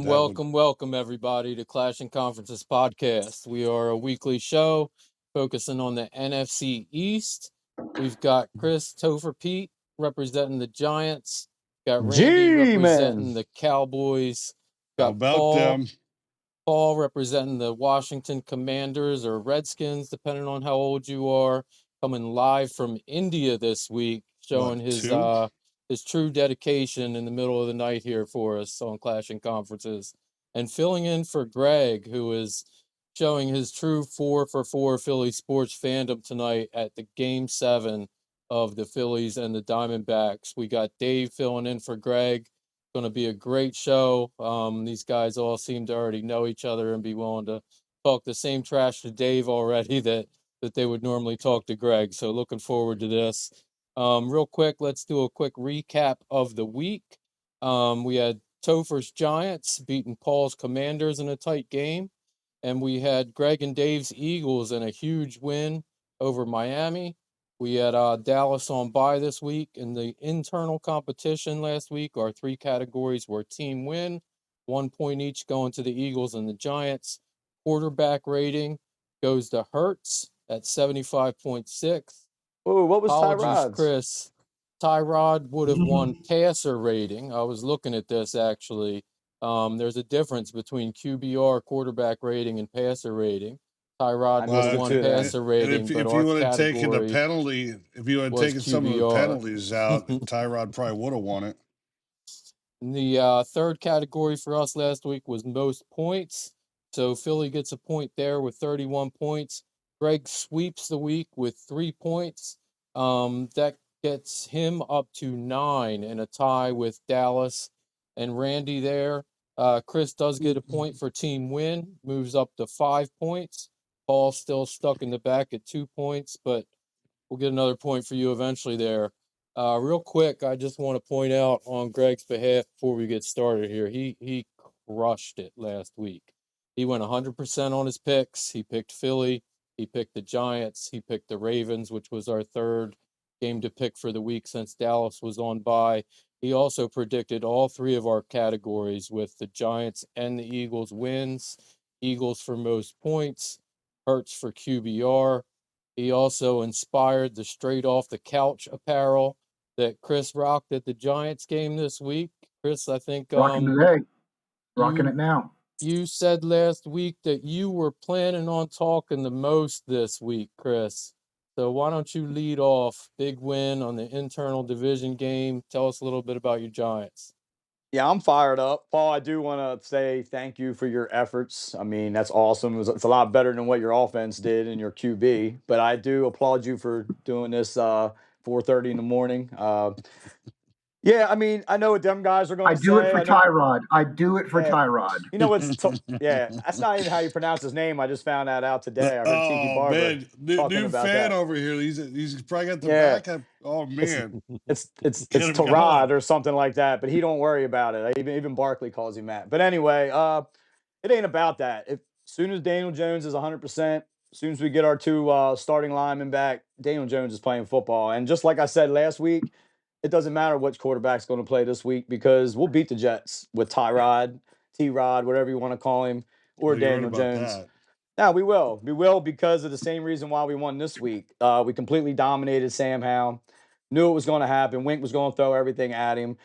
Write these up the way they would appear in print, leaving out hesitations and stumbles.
that would. welcome, everybody to Clash and Conferences podcast. We are a weekly show focusing on the NFC East. We've got Chris Topher Pete representing the Giants, got Randy G-Man. representing the Cowboys, How got about them? Paul representing the Washington Commanders or Redskins, depending on how old you are, coming live from India this week, showing What, two? his true dedication in the middle of the night here for us on Clashing Conferences, and filling in for Gregg, who is showing his true 4-for-4 Philly sports fandom tonight at the Game 7 of the Phillies and the Diamondbacks. We got Dave filling in for Gregg. Going to be a great show. These guys all seem to already know each other and be willing to talk the same trash to Dave already that they would normally talk to Gregg. So looking forward to this. Real quick, let's do a quick recap of the week. We had Topher's Giants beating Paul's Commanders in a tight game, and we had Gregg and Dave's Eagles in a huge win over Miami. We had Dallas on bye this week. In the internal competition last week, our three categories were team win, 1 point each going to the Eagles and the Giants. Quarterback rating goes to Hurts at 75.6. Oh, what was Apologies, Tyrod's? Chris. Tyrod would have won passer rating. I was looking at this actually. There's a difference between QBR quarterback rating and passer rating. Tyrod would have missed it won too, then. passer And rating, but if our you would have taken the category penalty, if you had was taken some of the QBR. penalties out, Tyrod probably would have won it. The third category for us last week was most points. So Philly gets a point there with 31 points. Gregg sweeps the week with 3 points. That gets him up to 9 in a tie with Dallas and Randy there. Chris does get a point for team win, moves up to 5 points. Paul's still stuck in the back at 2 points, but we'll get another point for you eventually there. Real quick, I just want to point out on Gregg's behalf before we get started here, he crushed it last week. He went 100% on his picks. He picked Philly. He picked the Giants. He picked the Ravens, which was our third game to pick for the week since Dallas was on bye. He also predicted all three of our categories with the Giants and the Eagles wins. Eagles for most points, Hurts for QBR. He also inspired the straight off the couch apparel that Chris rocked at the Giants game this week. Chris, I think Rocking today. Rocking you- it now. you said last week that you were planning on talking the most this week, Chris. So why don't you lead off? Big win on the internal division game. Tell us a little bit about your Giants. Yeah, I'm fired up. Paul, I do want to say thank you for your efforts. I mean, that's awesome. It's a lot better than what your offense did in your QB. But I do applaud you for doing this 4:30 in the morning. Yeah, I mean, I know what them guys are going I to say. do it for I know, Tyrod. I do it for Yeah. Tyrod. You know what's yeah, that's not even how you pronounce his name. I just found that out today. I heard Tiki Oh Barber man, talking new about fan that. over here. He's probably got the Yeah. backup. Oh It's man, it's Get him Tyrod going. or something like that, but he don't worry about it. Even Barkley calls him that. But anyway, it ain't about that. If soon as Daniel Jones is 100%, as soon as we get our two starting linemen back, Daniel Jones is playing football. And just like I said last week, it doesn't matter which quarterback's going to play this week because we'll beat the Jets with Tyrod, T-Rod, whatever you want to call him, or Well, you're right Daniel about Jones. that. Yeah, we will. We will because of the same reason why we won this week. We completely dominated Sam Howell. Knew it was going to happen. Wink was going to throw everything at him.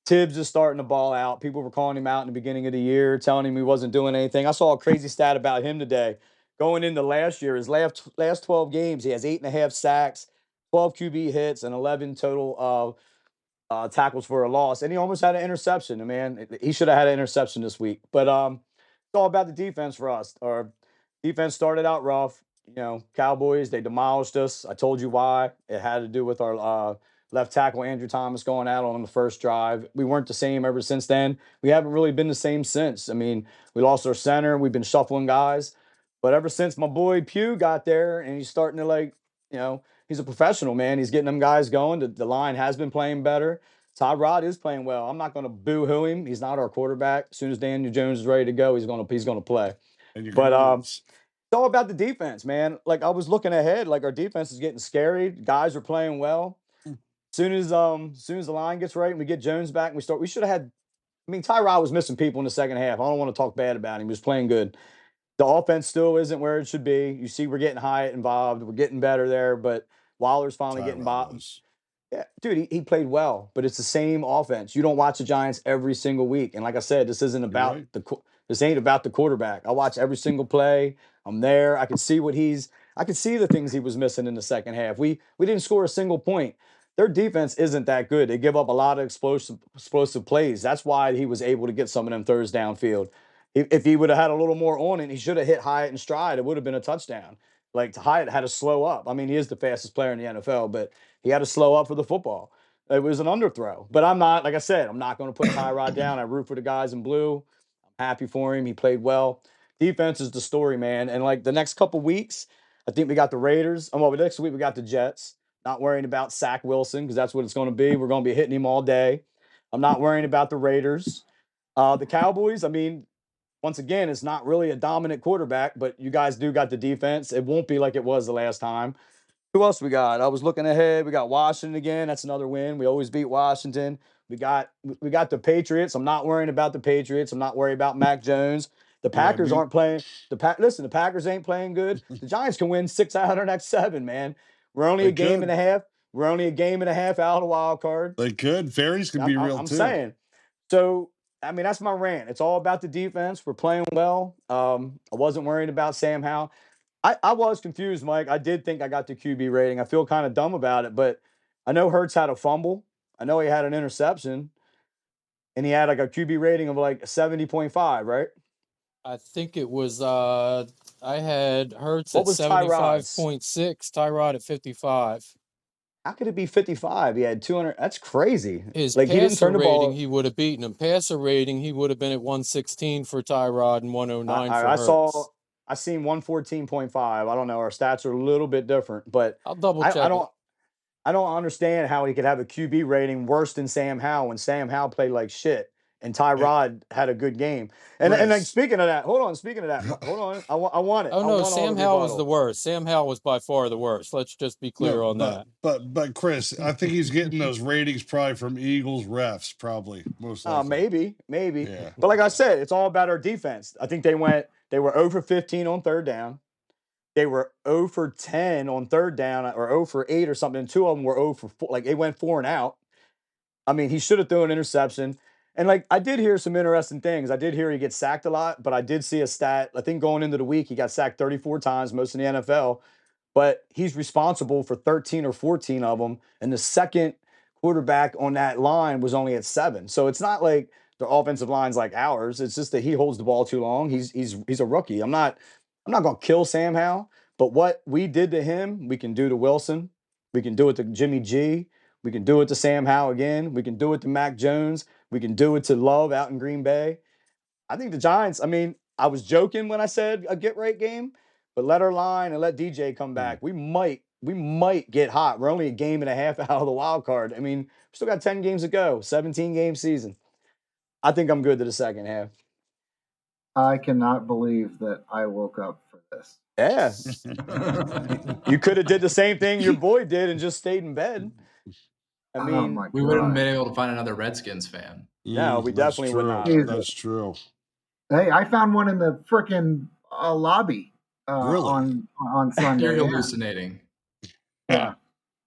Tibbs is starting to ball out. People were calling him out in the beginning of the year, telling him he wasn't doing anything. I saw a crazy stat about him today. Going into last year, his last 12 games, he has 8.5 sacks, 12 QB hits, and 11 total tackles for a loss. And he almost had an interception. Man, he should have had an interception this week. But it's all about the defense for us. Our defense started out rough. You know, Cowboys, they demolished us. I told you why. It had to do with our left tackle, Andrew Thomas, going out on the first drive. We weren't the same ever since then. We haven't really been the same since. I mean, we lost our center. We've been shuffling guys. But ever since my boy Pugh got there and he's starting to, like, you know, he's a professional, man. He's getting them guys going. The line has been playing better. Tyrod is playing well. I'm not going to boo-hoo him. He's not our quarterback. As soon as Daniel Jones is ready to go, he's going to play. And you're But gonna it's all about the defense, man. Like I was looking ahead, like our defense is getting scary. Guys are playing well. Soon as the line gets right and we get Jones back and we should have had I mean, Tyrod was missing people in the second half. I don't want to talk bad about him. He was playing good. The offense still isn't where it should be. You see, we're getting Hyatt involved. We're getting better there, but Waller's finally getting Tyrod by. was. Yeah, dude, he played well, but it's the same offense. You don't watch the Giants every single week, and like I said, this isn't You're about right. this ain't about the quarterback. I watch every single play. I'm there. I can see I can see the things he was missing in the second half. We didn't score a single point. Their defense isn't that good. They give up a lot of explosive plays. That's why he was able to get some of them thirds downfield. If he would have had a little more on it, he should have hit Hyatt in stride. It would have been a touchdown. Like Hyatt had to slow up. I mean, he is the fastest player in the NFL, but he had to slow up for the football. It was an underthrow. But I'm not, like I said, I'm not going to put Tyrod down. I root for the guys in blue. I'm happy for him. He played well. Defense is the story, man. And like the next couple weeks, I think we got the Raiders. Well, next week we got the Jets. Not worrying about Zach Wilson because that's what it's going to be. We're going to be hitting him all day. I'm not worrying about the Raiders. The Cowboys, I mean, once again, it's not really a dominant quarterback, but you guys do got the defense. It won't be like it was the last time. Who else we got? I was looking ahead. We got Washington again. That's another win. We always beat Washington. We got the Patriots. I'm not worrying about the Patriots. I'm not worried about Mac Jones. The Yeah, Packers aren't playing. Listen, the Packers ain't playing good. The Giants can win 6 out of their next 7, man. We're only they a game and could. a half. We're only a game and a half out of the wild card. They could. Fairies could I'm, be I'm real I'm too. saying. So, I mean, that's my rant. It's all about the defense. We're playing well. I wasn't worried about Sam Howell. I was confused, Mike. I did think I got the QB rating. I feel kind of dumb about it, but I know Hurts had a fumble. I know he had an interception, and he had like a QB rating of like 70.5, right? I think it was I had Hertz What at was Tyrod's? 75.6, Tyrod at 55. How could it be 55? He had 200. That's crazy. His Like he didn't passer turn the rating, ball. he would have beaten him. Passer rating, he would have been at 116 for Tyrod and 109 for I saw. Hertz. I seen 114.5. I don't know. Our stats are a little bit different, but I'll double I, I check it. don't. I don't understand how he could have a QB rating worse than Sam Howell when Sam Howell played like shit and Hey, Tyrod had a good game. And like Chris. speaking of that, hold on. Speaking of that, hold on. I want it. Oh I no, want all the Sam Howell was the rebuttal. worst. Sam Howell was by far the worst. Let's just be clear No, on that. but Chris, I think he's getting those ratings probably from Eagles refs, probably most likely. Maybe. Yeah. But like I said, it's all about our defense. I think they were 0 for 15 on third down. They were 0 for 10 on third down or 0 for 8 or something. And 2 of them were 0 for 4. Like they went 4 and out. I mean, he should have thrown an interception. And like I did hear some interesting things. I did hear he gets sacked a lot, but I did see a stat. I think going into the week, he got sacked 34 times, most in the NFL. But he's responsible for 13 or 14 of them. And the second quarterback on that line was only at 7. So it's not like the offensive line's like ours. It's just that he holds the ball too long. He's a rookie. I'm not gonna kill Sam Howell, but what we did to him, we can do to Wilson. We can do it to Jimmy G. We can do it to Sam Howell again. We can do it to Mac Jones. We can do it to Love out in Green Bay. I think the Giants, I mean, I was joking when I said a get right game, but let our line and let DJ come back. We might get hot. We're only a game and a half out of the wild card. I mean, we still got 10 games to go, 17 game season. I think I'm good to the second half. I cannot believe that I woke up for this. Yeah. You could have did the same thing your boy did and just stayed in bed. I Oh mean, my We wouldn't have God. been able to find another Redskins fan. No, we That's definitely would true. not. Jesus. That's true. Hey, I found one in the frickin' lobby Really? on Sunday. You're Yeah. hallucinating. Yeah.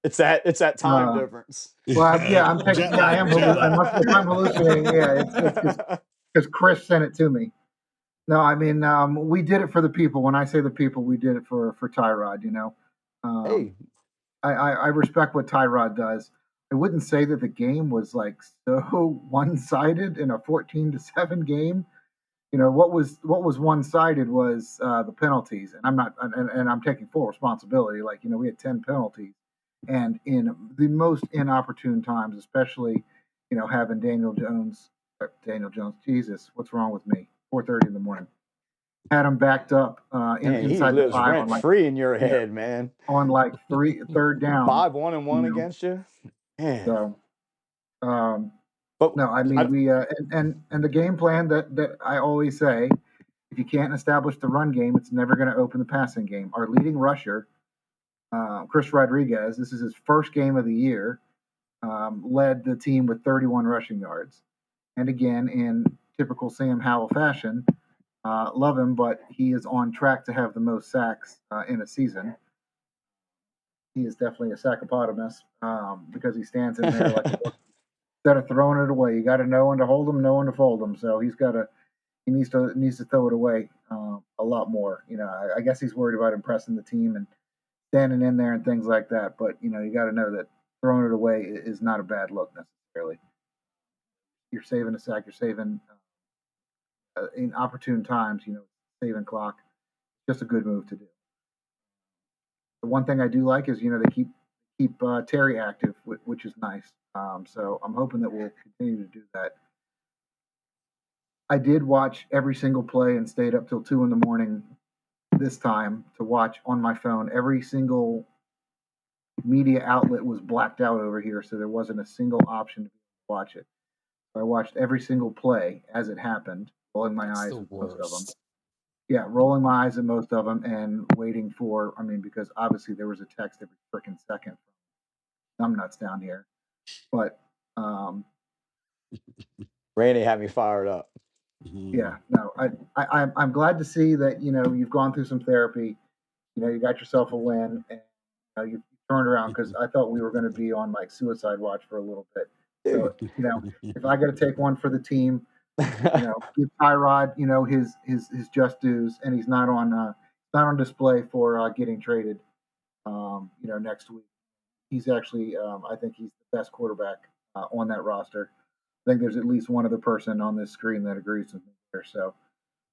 It's that time difference. Well, yeah, I'm taking. Jet Yeah, I lag, am. jet I lag. must. If I'm hallucinating, yeah, it's because Chris sent it to me. No, I mean, we did it for the people. When I say the people, we did it for Tyrod. You know, Hey, I respect what Tyrod does. I wouldn't say that the game was like so one-sided in a 14-7 game. You know what was one-sided was the penalties, and I'm taking full responsibility. Like we had 10 penalties, and in the most inopportune times, especially having Daniel Jones, Jesus, what's wrong with me? 4:30 in the morning. Had him backed up man, he inside the lives 5 rent free in your head, man. on like third down. 5-1-1 you know. against you. Man. So, But no, I mean we and the game plan that I always say, if you can't establish the run game, it's never going to open the passing game. Our leading rusher, Chris Rodriguez, this is his first game of the year, led the team with 31 rushing yards. And again, in typical Sam Howell fashion, love him, but he is on track to have the most sacks in a season. He is definitely a sackopotamus because he stands in there like instead of throwing it away, you got to know when to hold him, know when to fold him. So he needs to throw it away a lot more. I guess he's worried about impressing the team and standing in there and things like that. But you got to know that throwing it away is not a bad look necessarily. You're saving a sack. You're saving in opportune times. Saving clock. Just a good move to do. The one thing I do like is they keep Terry active, which is nice. So I'm hoping that we'll continue to do that. I did watch every single play and stayed up till 2 a.m. this time to watch on my phone. Every single media outlet was blacked out over here, so there wasn't a single option to watch it. So I watched every single play as it happened, rolling my eyes at most of them. Yeah, rolling my eyes at most of them and waiting for, because obviously there was a text every freaking second from numbnuts down here. But Randy had me fired up. Yeah, no, I'm glad to see that you've gone through some therapy. You got yourself a win, and you turned around because I thought we were going to be on like suicide watch for a little bit. So if I got to take one for the team, give Tyrod his just dues, and he's not on display for getting traded. Next week, he's actually I think he's the best quarterback on that roster. I think there's at least one other person on this screen that agrees with me there. So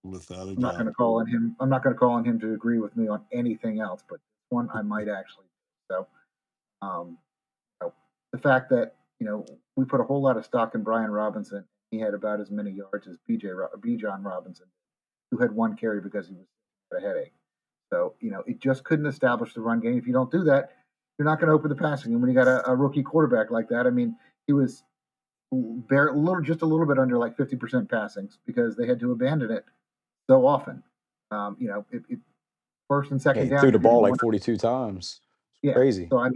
without a I'm not going to call on him. I'm not going to call on him to agree with me on anything else, but this one I might actually. So, the fact that we put a whole lot of stock in Brian Robinson, he had about as many yards as Bijan Robinson, who had one carry because he was a headache. So it just couldn't establish the run game. If you don't do that, you're not going to open the passing. And when you got a rookie quarterback like that, he was just a little bit under like 50% passings because they had to abandon it so often. If first and second down, threw the ball like 42 times. Yeah, crazy. So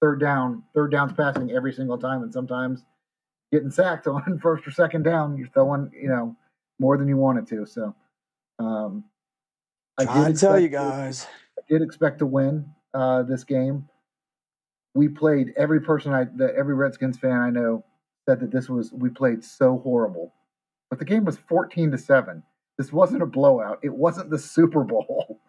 third downs passing every single time, and sometimes getting sacked on first or second down, you're throwing more than you wanted to. So I did expect to win this game. We played every Redskins fan I know said that we played so horrible. But the game was 14-7. This wasn't a blowout. It wasn't the Super Bowl.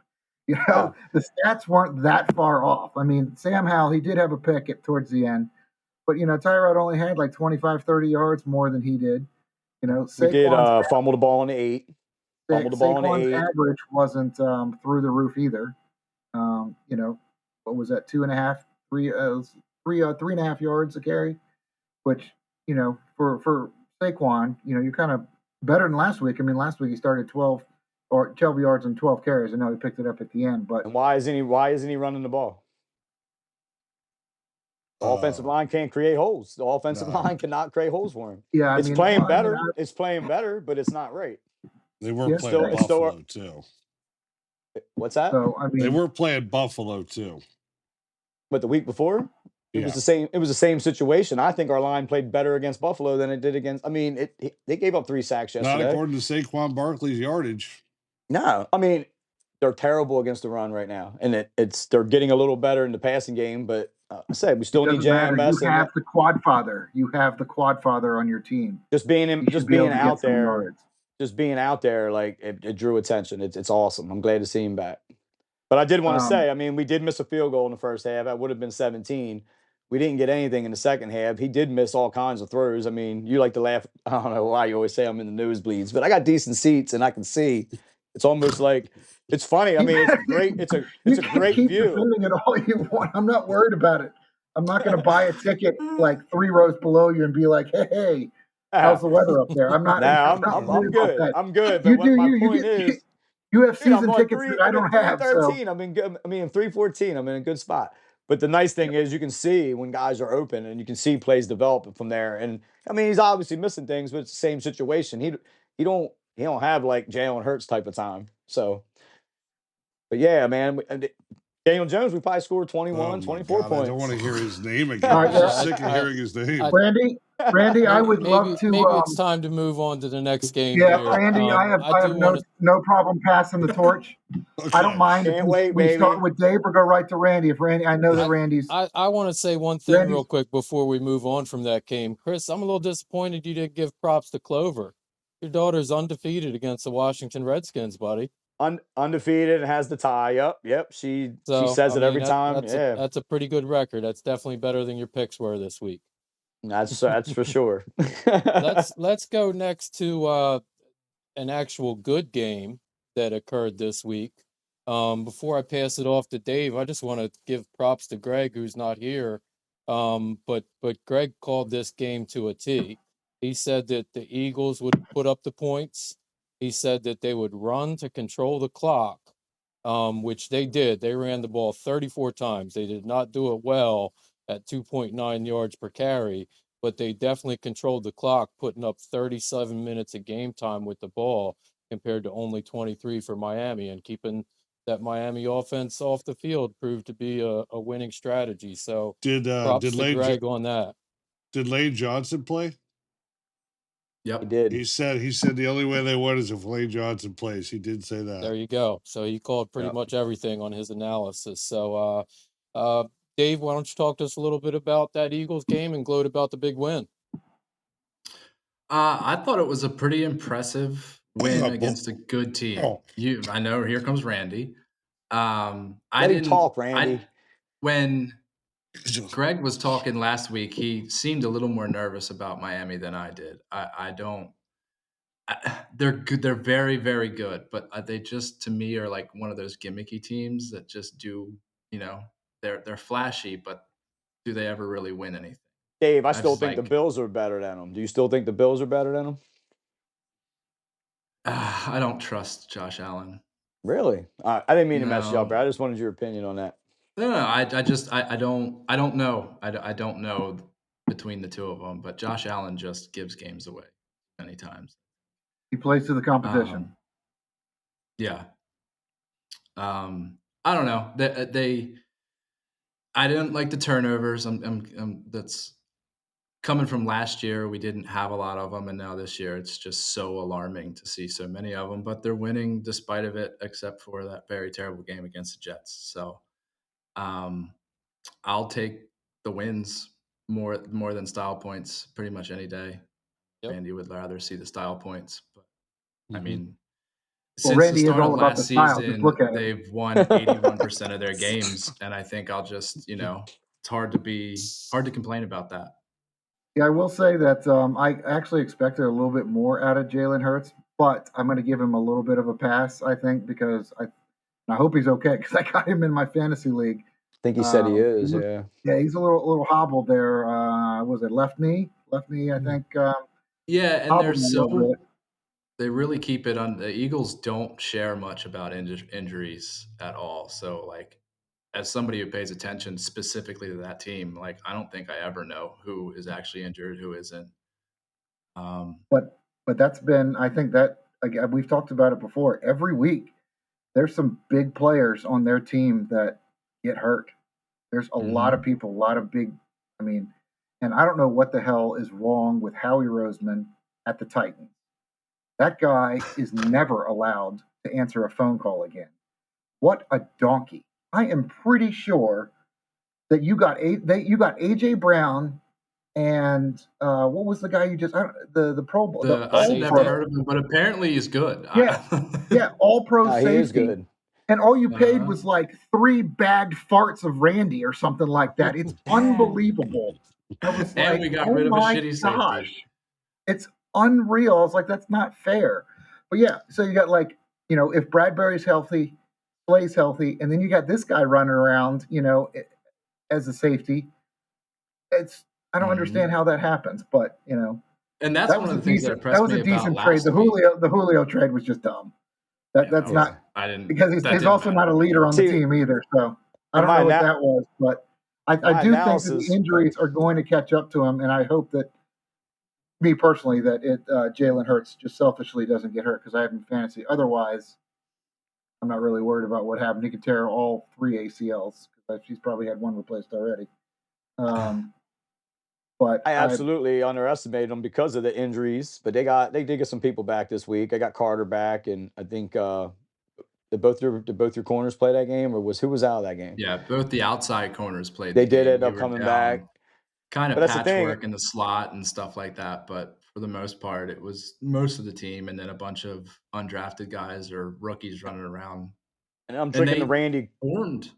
The stats weren't that far off. Sam Howell, he did have a pick towards the end, but Tyrod only had like 25, 30 yards more than he did. We did fumble the ball on the 8. Fumble the ball on the 8. Average wasn't through the roof either. What was that? 2.5, 3.5 yards a carry, which for Saquon, you're kind of better than last week. Last week he started 12 yards and 12 carries, and now he picked it up at the end. But and why isn't he running the ball? The offensive line can't create holes. The offensive line cannot create holes for him. Yeah, it's playing better. It's playing better, but it's not right. They were playing Buffalo too. What's that? So they were playing Buffalo too. But the week before, it was the same. It was the same situation. I think our line played better against Buffalo than it did against. They gave up 3 sacks yesterday. Not according to Saquon Barkley's yardage. No, they're terrible against the run right now, and they're getting a little better in the passing game. But I said we still need JMS. You have the quad father. You have the quad father on your team. Just being out there, like it drew attention. It's awesome. I'm glad to see him back. But I did want to say, we did miss a field goal in the first half. That would have been 17. We didn't get anything in the second half. He did miss all kinds of throws. You like to laugh. I don't know why you always say I'm in the nosebleeds, but I got decent seats and I can see. It's almost like it's funny. It's great. It's a great keep view. Defending it all you want. I'm not worried about it. I'm not going to buy a ticket like 3 rows below you and be like, hey, how's the weather up there? I'm not. I'm good. I'm good. But my point is. You have season tickets that I don't have. 313. I'm in good. 314. I'm in a good spot. But the nice thing is you can see when guys are open and you can see plays develop from there. And he's obviously missing things, but it's the same situation. He don't have like Jalen Hurts type of time. So, but yeah, man. Daniel Jones, we probably scored 24 points. I don't want to hear his name again. I'm sick of hearing his name. Brandy, Randy, I would maybe love to. maybe it's time to move on to the next game Yeah, here. Randy, I I have do want to. no problem passing the torch. I don't Okay. mind if Can't wait, we start baby. with Dave or go right to Randy. If Randy, I know that Randy's. I want to say one thing real Randy's quick before we move on from that game. Chris, I'm a little disappointed you didn't give props to Clover. Your daughter's undefeated against the Washington Redskins, buddy. Undefeated and has the tie. Yep. She So says I it every mean time. Yeah, that's a pretty good record. That's definitely better than your picks were this week. that's for sure. Let's go next to an actual good game that occurred this week. Before I pass it off to Dave, I just want to give props to Gregg, who's not here. But Gregg called this game to a T. He said that the Eagles would put up the points. He said that they would run to control the clock, which they did. They ran the ball 34 times. They did not do it well at 2.9 yards per carry, but they definitely controlled the clock, putting up 37 minutes of game time with the ball compared to only 23 for Miami, and keeping that Miami offense off the field proved to be a winning strategy. So Did props to Gregg on that. Lane Johnson play? He Yep. did. He said the only way they won is if Lane Johnson plays. He did say that. There you go. So he called pretty Yep. much everything on his analysis. So Dave, why don't you talk to us a little bit about that Eagles game and gloat about the big win? I thought it was a pretty impressive win against a good team. I know. Here comes Randy. I Let him didn't talk, Randy. when Gregg was talking last week, he seemed a little more nervous about Miami than I did. I don't. They're good. They're very, very good, but they just, to me, are like one of those gimmicky teams that just do. They're flashy, but do they ever really win anything? Dave, I I still just think the like. Bills are better than them. Do you still think the Bills are better than them? I don't trust Josh Allen. Really? I didn't mean to mess you up, No. bro. I just wanted your opinion on that. No. I don't know. I don't know between the two of them, but Josh Allen just gives games away many times. he plays to the competition. Yeah. I don't know. I didn't like the turnovers. That's coming from last year. We didn't have a lot of them, and now this year it's just so alarming to see so many of them. But they're winning despite of it, except for that very terrible game against the Jets. So, I'll take the wins more than style points pretty much any day. Yep. Randy would rather see the style points, but I mean, Well, since the Randy is start of all about the last style. Just season, look at it. they've won 81% of their games, and I think I'll just, it's hard to complain about that. Yeah, I will say that I actually expected a little bit more out of Jalen Hurts, but I'm going to give him a little bit of a pass, I think, because I hope he's okay because I got him in my fantasy league. I think he said he is, yeah. Yeah, he's a little hobbled there. Was it left knee? Left knee, I think. Yeah, and hobbled a little bit. they really keep it on. The Eagles don't share much about injuries at all. So, like, as somebody who pays attention specifically to that team, like, I don't think I ever know who is actually injured, who isn't. But that's been, I think that, again, we've talked about it before. Every week, there's some big players on their team that get hurt. There's a lot of people, a lot of big, and I don't know what the hell is wrong with Howie Roseman at the Titans. That guy is never allowed to answer a phone call again. What a donkey. I am pretty sure that you got AJ Brown and what was the guy you just the Pro Bowl? I've never heard of him, but apparently he's good. Yeah, all pro safety. He is good. And all you paid was like 3 bagged farts of Randy or something like that. It's unbelievable. I was and like, we got oh rid of a my shitty gosh. safety. It's unreal. I was like, that's not fair. But yeah, so you got like, if Bradbury's healthy, Slay's healthy, and then you got this guy running around, as a safety. I don't understand how that happens, but and that's one of the things that impressed me about that was a decent trade. The Julio trade was just dumb. That's not. I didn't because he's also not a leader on the team either. So I don't know what that was, but I do think that the injuries are going to catch up to him, and I hope that me personally that Jalen Hurts just selfishly doesn't get hurt because I have him in fantasy. Otherwise, I'm not really worried about what happened. He could tear all 3 ACLs because he's probably had one replaced already. But I absolutely underestimated them because of the injuries, but they did get some people back this week. They got Carter back, and I think did both your corners play that game, or who was out of that game? Yeah, both the outside corners played They the did game. end We up were coming back, down kind but of that's the thing. patchwork in the slot and stuff like that, but for the most part, it was most of the team and then a bunch of undrafted guys or rookies running around. And I'm And drinking the they Randy formed.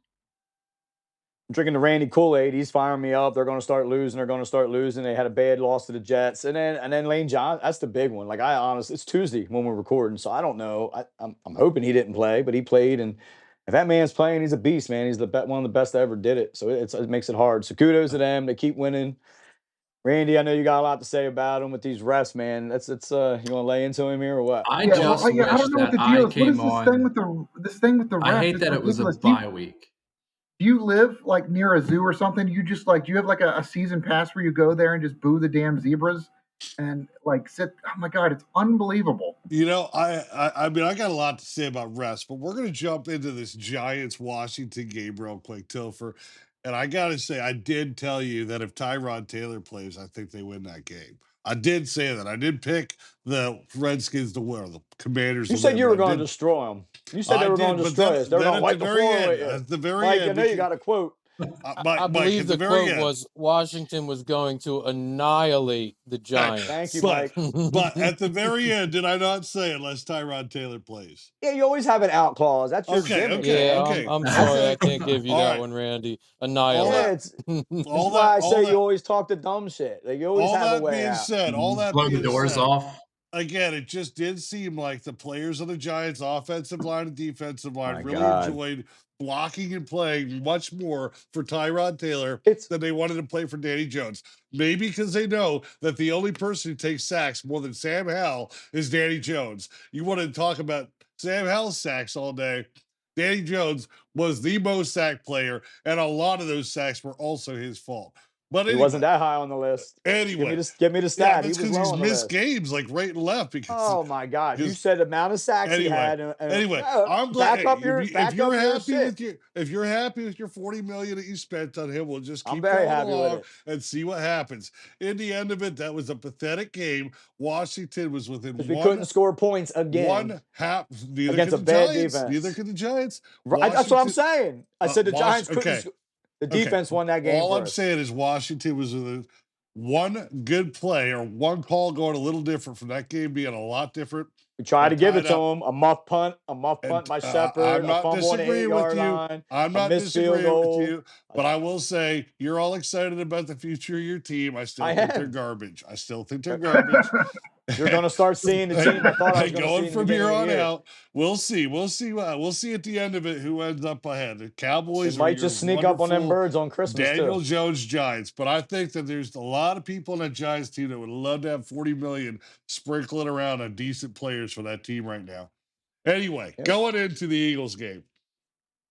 drinking the Randy Kool-Aid. He's firing me up. They're going to start losing. They're going to start losing. They had a bad loss to the Jets, and then Lane John. That's the big one. Like I honestly, it's Tuesday when we're recording, so I don't know. I'm hoping he didn't play, but he played, and if that man's playing, he's a beast, man. He's one of the best that ever did it. So it makes it hard. So kudos to them. They keep winning. Randy, I know you got a lot to say about him with these refs, man. It's you want to lay into him here or what? I yeah, well, just I wish don't know what that the I deal is. What came is this thing on. with the I refs? hate It's that it was a ridiculous. bye week. Do you live like near a zoo or something? Do you have like a season pass where you go there and just boo the damn zebras and like sit? Oh my god, it's unbelievable. You know, I mean, I got a lot to say about refs, but we're going to jump into this Giants Washington game real quick, Topher. And I got to say, I did tell you that if Tyrod Taylor plays, I think they win that game. I did say that. I did pick the Redskins to win, or the Commanders You to said win. you but were I going to did, destroy them. You said they I were going did, to but destroy us. They're then going to at the wipe the very floor end, with you. at the very Mike, end, I know you got a quote. I Mike, believe at the the very quote end, was Washington was going to annihilate the Giants. Thank you, but Mike. but at the very end, did I not say unless Tyrod Taylor plays? Yeah, you always have an out clause. That's your Okay, gimmick, okay, Yeah, man. okay, I'm sorry I okay. can't give you All that right, one, Randy. all Annihilate. Yeah, that, this all is why that, I all say you that, always talk the dumb shit. Like you always all have a that way being out. said, all that Blow the being doors said, off. again, it just did seem like the players on the Giants' offensive line and defensive line My really God, enjoyed blocking and playing much more for Tyrod Taylor it's than they wanted to play for Danny Jones. Maybe because they know that the only person who takes sacks more than Sam Howell is Danny Jones. You want to talk about Sam Howell's sacks all day. Danny Jones was the most sack player, and a lot of those sacks were also his fault. But he wasn't anyway, that high on the list. anyway, Give me the yeah, stat. He that's was because low he's on the missed list. games like right and left Oh my God! You because said the amount of sacks he anyway, had, and anyway, no, I'm glad. Hey, if back you're up your happy shit. with your 40 million that you spent on him, we'll just I'm keep very going happy with along it. and see what happens. In the end of it, that was a pathetic game. Washington was within Because we couldn't score points again one half. Neither against could a the bad Giants. Neither defense. could the Giants. That's what I'm Washington. saying. I said the Giants couldn't. Okay. The Okay. defense won that game All for I'm us. saying is Washington was within one good play or one call going a little different from that game being a lot different. We tried to give it Tied to up. him. A muff punt by Shepard, I'm a not fumble on the disagreeing with 8-yard you. line, I'm a not missed field disagreeing with goal. you, but I will say you're all excited about the future of your team. I still I think they're am. garbage. I still think they're garbage. You're going to start seeing the team I thought I was going to see Going in the from beginning here of the on year. out, we'll see. We'll see at the end of it who ends up ahead. The It Cowboys or might your just sneak up on them wonderful birds on Christmas Daniel too. Jones Giants. But I think that there's a lot of people on that Giants team that would love to have 40 million sprinkling around on decent players for that team right now. Anyway, Yeah. going into the Eagles game.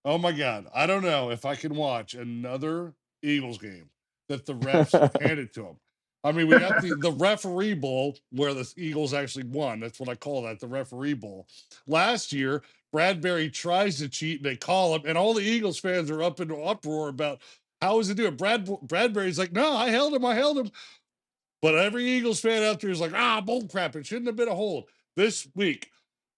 Oh my God. I don't know if I can watch another Eagles game that the refs hand it to them. I mean, we got the referee bowl where the Eagles actually won. That's what I call that, the referee bowl. Last year, Bradbury tries to cheat and they call him, and all the Eagles fans are up in uproar about how is it doing. Bradbury's like, no, I held him. But every Eagles fan out there is like, bull crap. It shouldn't have been a hold. This week,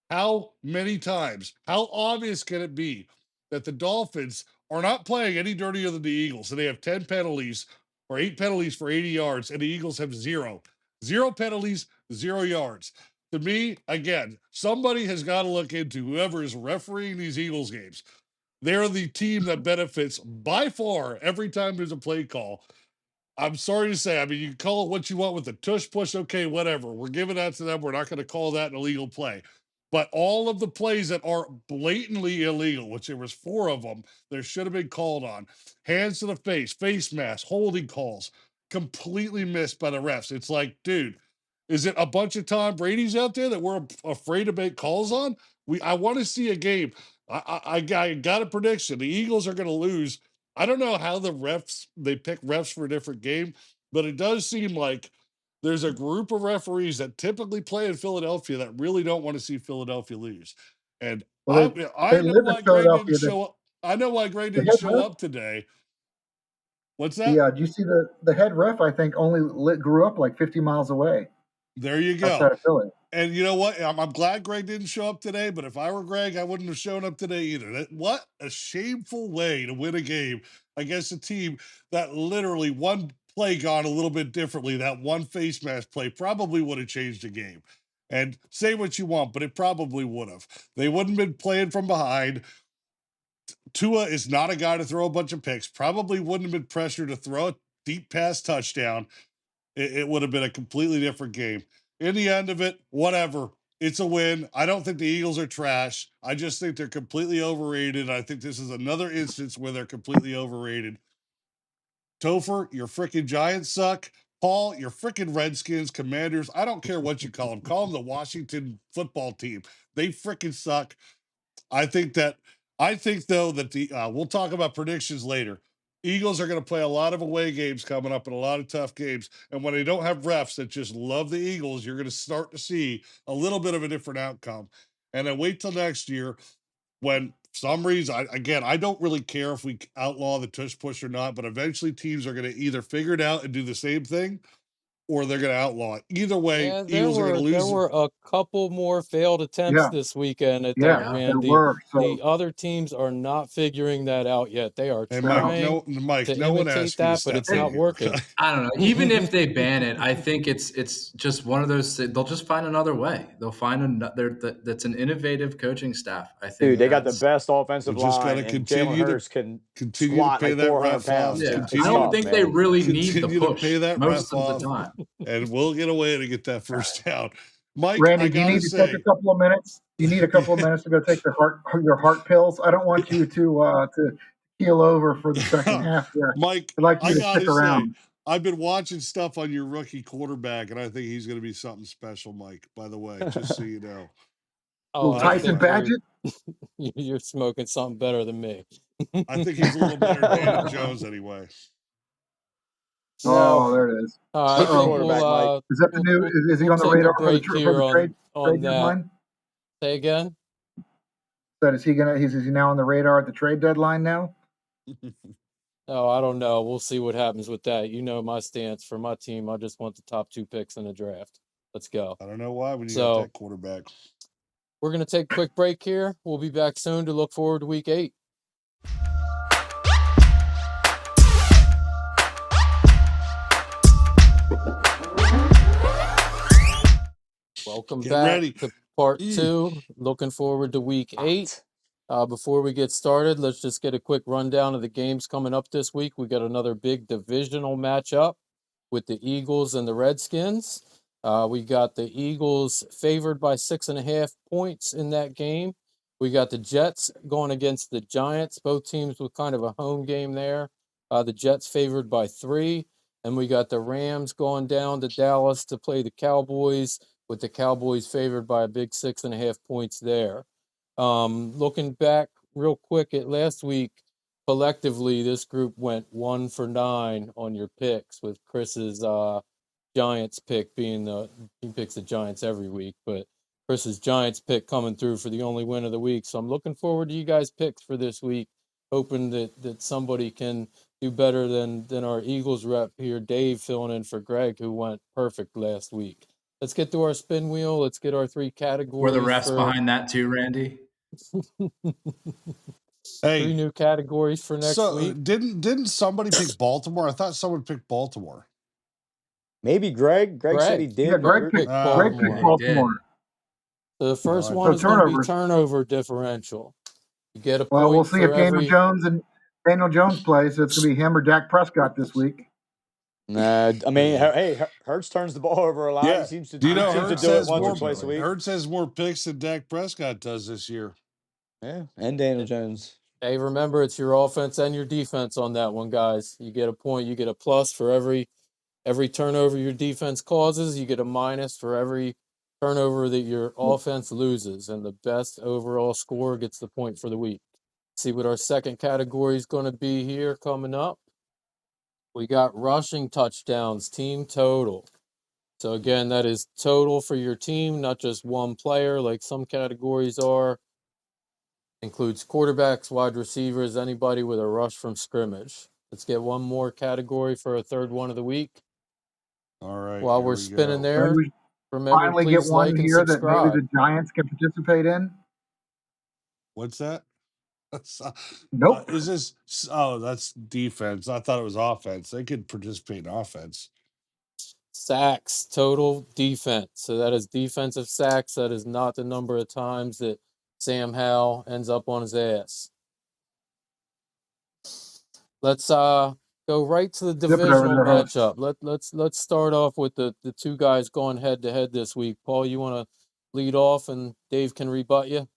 how many times, how obvious can it be that the Dolphins are not playing any dirtier than the Eagles? And they have 10 penalties or 8 penalties for 80 yards, and the Eagles have 0. 0 penalties, 0 yards. To me, again, somebody has got to look into whoever is refereeing these Eagles games. They're the team that benefits by far every time there's a play call. I'm sorry to say, I mean, you can call it what you want with the tush push, okay, whatever. We're giving that to them. We're not going to call that an illegal play. But all of the plays that are blatantly illegal, which there was 4 of them, there should have been called on. Hands to the face mask, holding calls, completely missed by the refs. It's like, dude, is it a bunch of Tom Brady's out there that we're afraid to make calls on? I want to see a game. I got a prediction. The Eagles are going to lose. I don't know how they pick refs for a different game, but it does seem like there's a group of referees that typically play in Philadelphia that really don't want to see Philadelphia lose. And Well, I they know live why in Gregg didn't Philadelphia. show up. I know why Gregg The didn't head show ref, up today. What's that? Do you see the head ref? I think only grew up like 50 miles away There you go. outside of Philly. And you know what? I'm glad Gregg didn't show up today, but if I were Gregg, I wouldn't have shown up today either. What a shameful way to win a game against a team that literally one play gone a little bit differently. That one face mask play probably would have changed the game. And say what you want, but it probably would have. They wouldn't have been playing from behind. Tua is not a guy to throw a bunch of picks. Probably wouldn't have been pressured to throw a deep pass touchdown. It would have been a completely different game. In the end of it, whatever. It's a win. I don't think the Eagles are trash. I just think they're completely overrated. I think this is another instance where they're completely overrated. Topher, your freaking Giants suck. Paul, your freaking Redskins, Commanders. I don't care what you call them. Call them the Washington football team. They freaking suck. I think though that the we'll talk about predictions later. Eagles are going to play a lot of away games coming up and a lot of tough games. And when they don't have refs that just love the Eagles, you're going to start to see a little bit of a different outcome. And then wait till next year when for some reason, I don't really care if we outlaw the tush push or not, but eventually teams are going to either figure it out and do the same thing or they're going to outlaw it. Either way, Yeah, there Eagles are going to lose. were a couple more failed attempts Yeah. this weekend at Yeah, that, there Randy. were. The So other teams are not figuring that out yet. They are Hey, Mike, trying Mike, to no one imitate asked you to that, but step it's in not here. working. I don't know. Even if they ban it, I think it's just one of those. They'll just find another way. They'll find another. That's an innovative coaching staff. I think. Dude, they got the that's- best offensive We just line, gotta and Jalen continue to Hurts can continue to squat pay like that 400 ref pounds. off. Yeah, It's I don't tough, think they man. really need the Continue to push pay that most ref of the off. time. And we'll get away to get that first down. Mike, Randy, I do you gotta need to take say, a couple of minutes? Do you need a couple of minutes to go take your heart pills? I don't want you to keel over for the second half here. Mike, I'd like you I to stick gotta say, around. I've been watching stuff on your rookie quarterback, and I think he's gonna be something special, Mike, by the way, just so you know. Oh, Little I Tyson think Badgett? you're smoking something better than me. I think he's a little better than Daniel Jones anyway. Oh, No, there it is. I Who's your think quarterback, Mike? Is that the we'll, new? we'll, Is he we'll on the take a radar for break the here trade on that. deadline? Say again? That is he gonna? Is he now on the radar at the trade deadline now? Oh, I don't know. We'll see what happens with that. You know my stance for my team. I just want the top 2 picks in the draft. Let's go. I don't know why when you got So that quarterback. we're going to take a quick break here. We'll be back soon to look forward to week 8. Welcome Get back ready. to part 2. Looking forward to week 8. Before we get started, let's just get a quick rundown of the games coming up this week. We got another big divisional matchup with the Eagles and the Redskins. We got the Eagles favored by 6.5 points in that game. We got the Jets going against the Giants, both teams with kind of a home game there. The Jets favored by 3. And we got the Rams going down to Dallas to play the Cowboys, with the Cowboys favored by a big 6.5 points there. Looking back real quick at last week, collectively, this group went 1 for 9 on your picks, with Chris's Giants pick being he picks the Giants every week, but Chris's Giants pick coming through for the only win of the week. So I'm looking forward to you guys' picks for this week, hoping that somebody can do better than our Eagles rep here, Dave, filling in for Gregg, who went perfect last week. Let's get to our spin wheel. Let's get our 3 categories. Were the refs behind that too, Randy? 3 new categories for next week. Didn't somebody pick Baltimore? I thought someone picked Baltimore. Maybe Greg. Greg said he did. Yeah, but Greg picked Baltimore. Baltimore. So the first No, I one didn't. is going to be Turnovers. turnover differential. You get a Well, point we'll see for if Daniel every. Jones plays. So it's going to be him or Dak Prescott this week. Nah, I mean, Yeah. hey, Hurts turns the ball over a lot. Yeah. He seems to Do you know do Hurts it has once or more twice a week. Hurts has more picks than Dak Prescott does this year. Yeah, and Daniel Jones. Hey, remember, it's your offense and your defense on that one, guys. You get a point. You get a plus for every turnover your defense causes. You get a minus for every turnover that your offense loses, and the best overall score gets the point for the week. See what our second category is going to be here coming up. We got rushing touchdowns, team total. So again, that is total for your team, not just one player like some categories are. Includes quarterbacks, wide receivers, anybody with a rush from scrimmage. Let's get one more category for a third one of the week. All right. While here we're we spinning go. there, Then we remember, finally get please one like and here that maybe subscribe. the Giants can participate in. What's that? Nope. Is this? Oh, that's defense. I thought it was offense. They could participate in offense. Sacks, total defense. So that is defensive sacks. That is not the number of times that Sam Howell ends up on his ass. Let's go right to the Zip it over divisional there, host. matchup. Let's start off with the two guys going head to head this week. Paul, you want to lead off, and Dave can rebut you.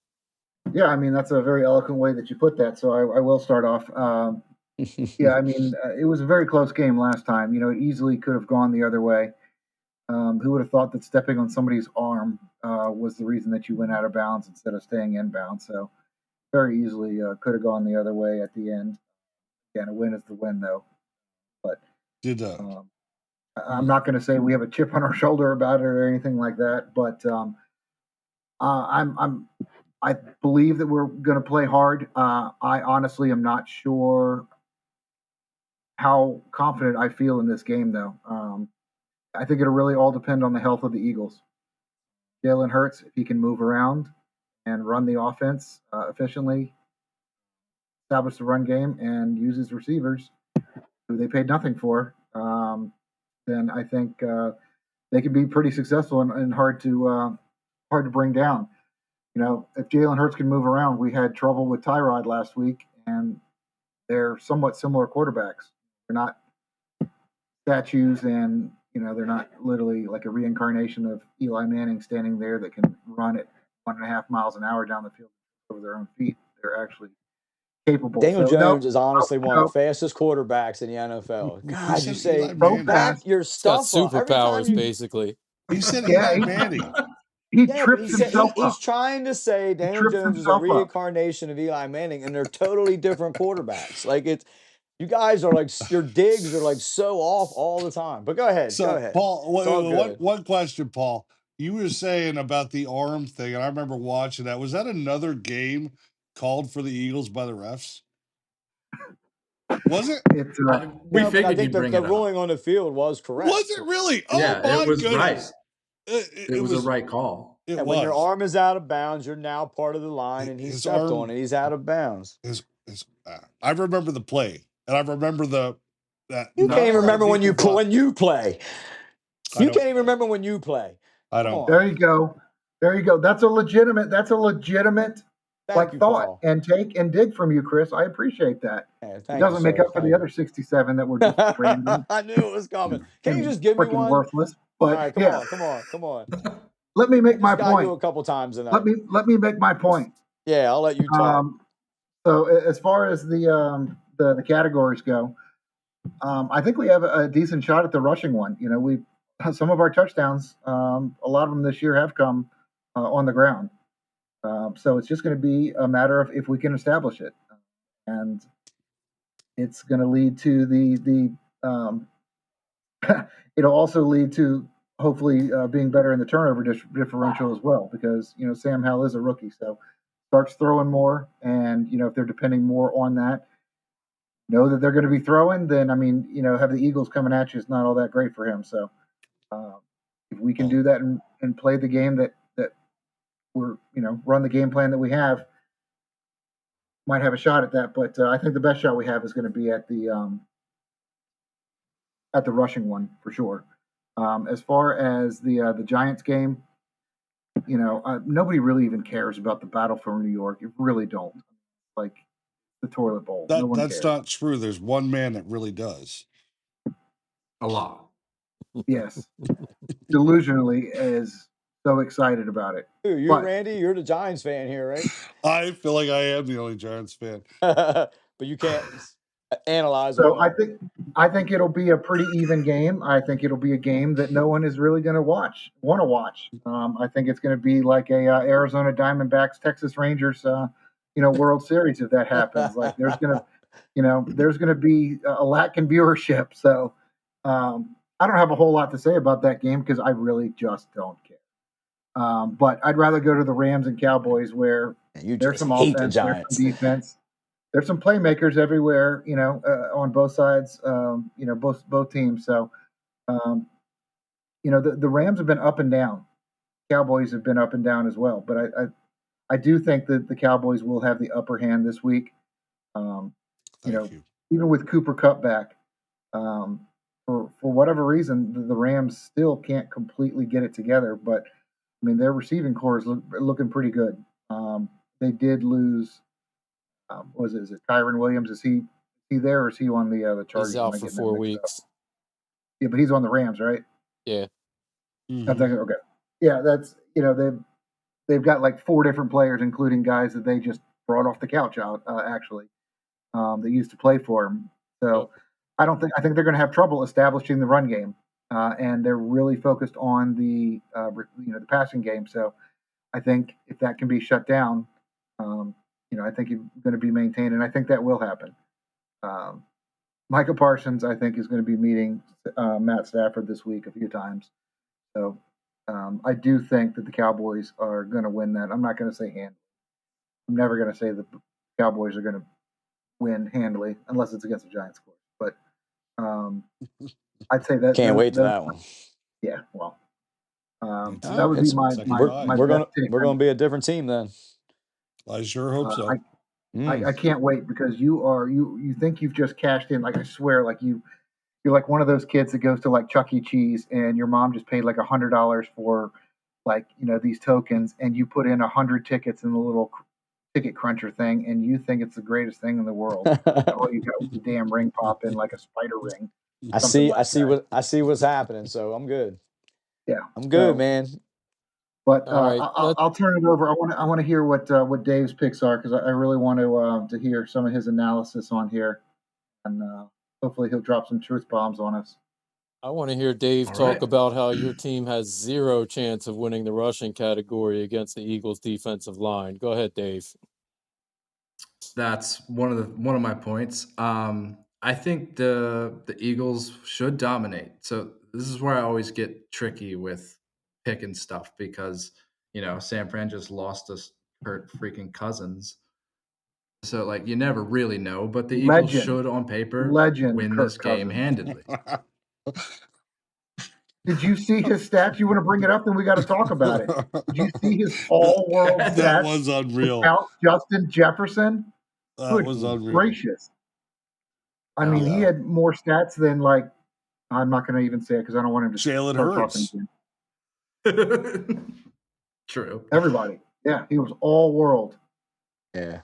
Yeah, I mean, that's a very eloquent way that you put that. So I will start off. Yeah, I mean, it was a very close game last time. You know, it easily could have gone the other way. Who would have thought that stepping on somebody's arm was the reason that you went out of bounds instead of staying in bounds? So very easily could have gone the other way at the end. Again, a win is the win, though. But I'm not going to say we have a chip on our shoulder about it or anything like that. But I believe that we're going to play hard. I honestly am not sure how confident I feel in this game, though. I think it'll really all depend on the health of the Eagles. Jalen Hurts, if he can move around and run the offense efficiently, establish the run game, and use his receivers, who they paid nothing for, then I think they can be pretty successful and hard to bring down. You know, if Jalen Hurts can move around, we had trouble with Tyrod last week, and they're somewhat similar quarterbacks. They're not statues, and you know they're not literally like a reincarnation of Eli Manning standing there that can run at 1.5 miles an hour down the field over their own feet. They're actually capable. Daniel So, Jones is honestly one of the fastest quarterbacks in the NFL. God, you say back your He's got stuff up every time superpowers, you. basically. He said Yeah, Eli Manning. he Yeah, but trips himself up. he's trying to say Daniel trips Jones is a himself up. reincarnation of Eli Manning, and they're totally different quarterbacks. Like it's you guys are like your digs are like so off all the time. But go ahead, So, go ahead. Paul, It's all good. one question, Paul. You were saying about the arm thing, and I remember watching that. Was that another game called for the Eagles by the refs? Was it? It's We No, but I figured think you'd bring the it up. ruling on the field was correct. Was it really? Oh Yeah, my it was goodness! right. It was a right call. It And was. when your arm is out of bounds, you're now part of the line, and he His stepped arm- on it. He's out of bounds. I remember the play, and I remember that. You can't even remember when you play. I You don't- can't even remember when you play. I Come don't. on. There you go. There you go. That's a legitimate Thank you, thought Paul. and take and dig from you, Chris. I appreciate that. Yeah, It thank doesn't you, make sir. up for Thank the other 67 that were just random I knew it was coming. Can you and just give me freaking one? worthless. All But right, yeah, come on. let me make I my just got you a point. couple times tonight. Let me make my point. Yeah, I'll let you talk. So as far as the categories go, I think we have a decent shot at the rushing one. You know, some of our touchdowns, a lot of them this year have come on the ground. So it's just going to be a matter of if we can establish it, and it's going to lead to it'll also lead to hopefully being better in the turnover differential as well, because you know Sam Howell is a rookie, so starts throwing more, and you know if they're depending more on that, know that they're going to be throwing, then I mean you know have the Eagles coming at you is not all that great for him. So if we can do that and play the game that we're run the game plan that we have, might have a shot at that. But I think the best shot we have is going to be at the rushing one for sure. As far as the Giants game, you know, nobody really even cares about the battle for New York. You really don't. Like the toilet bowl. No one That's cares. not true. There's one man that really does. A lot. Yes, delusionally is so excited about it. You're Randy. You're the Giants fan here, right? I feel like I am the only Giants fan. But you can't analyze. So I think it'll be a pretty even game. I think it'll be a game that no one is really going to want to watch. I think it's going to be like a Arizona Diamondbacks Texas Rangers World Series if that happens. Like there's going to be a lack in viewership. So I don't have a whole lot to say about that game because I really just don't care. But I'd rather go to the Rams and Cowboys where there's some offense, there's some defense. there's some playmakers everywhere, on both sides, both teams. So, the Rams have been up and down. Cowboys have been up and down as well. But I do think that the Cowboys will have the upper hand this week. Thank you. Even with Cooper Kupp back, for whatever reason, the Rams still can't completely get it together. But I mean, their receiving core is looking pretty good. They did lose. Is it Kyron Williams? Is he there, or is he on the Chargers? He's out for 4 weeks. Yeah, but he's on the Rams, right? Yeah. Mhm. Okay. Yeah, that's they've got like 4 different players, including guys that they just brought off the couch out actually that used to play for him. So I think they're going to have trouble establishing the run game, and they're really focused on the the passing game. So I think if that can be shut down, I think you're going to be maintained, and I think that will happen. Micah Parsons, I think, is going to be meeting Matt Stafford this week a few times. So I do think that the Cowboys are going to win that. I'm not going to say handily. I'm never going to say the Cowboys are going to win handily unless it's against the Giants, of course. But I'd say that Can't wait to that one. Yeah, well, that would be my we're gonna be a different team then. I sure hope so. I can't wait because you think you've just cashed in. Like I swear, like you're like one of those kids that goes to like Chuck E. Cheese and your mom just paid like $100 for like these tokens, and you put in 100 tickets in the little ticket cruncher thing, and you think it's the greatest thing in the world. All you got was the damn ring pop in like a spider ring. I see what's happening, so I'm good. Yeah, I'm good, man. But right, I'll turn it over. I want to hear what Dave's picks are because I really want to hear some of his analysis on here, and hopefully he'll drop some truth bombs on us. I want to hear Dave talk about how your team has 0 chance of winning the rushing category against the Eagles' defensive line. Go ahead, Dave. That's one of my points. I think the Eagles should dominate. So this is where I always get tricky with picking stuff because San Fran just lost us Kurt freaking Cousins. So like you never really know, but the Eagles should on paper win Kirk this game Cousins. handedly. Did you see his stats? You want to bring it up, then we got to talk about it. Did you see his all-world stats? That was unreal. Without Justin Jefferson? That was unreal. Gracious. I mean, he had more stats than like, I'm not going to even say it because I don't want him to Jalen Hurts. True. Everybody. Yeah, he was all-world. Yeah.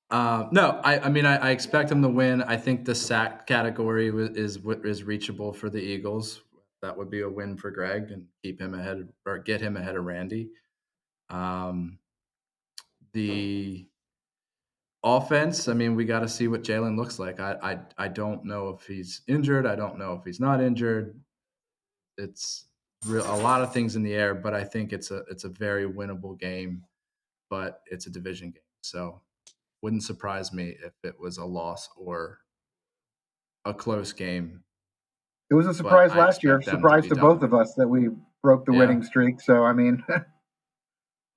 No, I expect him to win. I think the sack category is reachable for the Eagles. That would be a win for Gregg and keep him ahead or get him ahead of Randy. The offense, we got to see what Jalen looks like. I don't know if he's injured. I don't know if he's not injured. It's a lot of things in the air, but I think it's a very winnable game. But it's a division game, so wouldn't surprise me if it was a loss or a close game. It was a surprise last year. Surprise to both of us that we broke the winning streak. So, I'm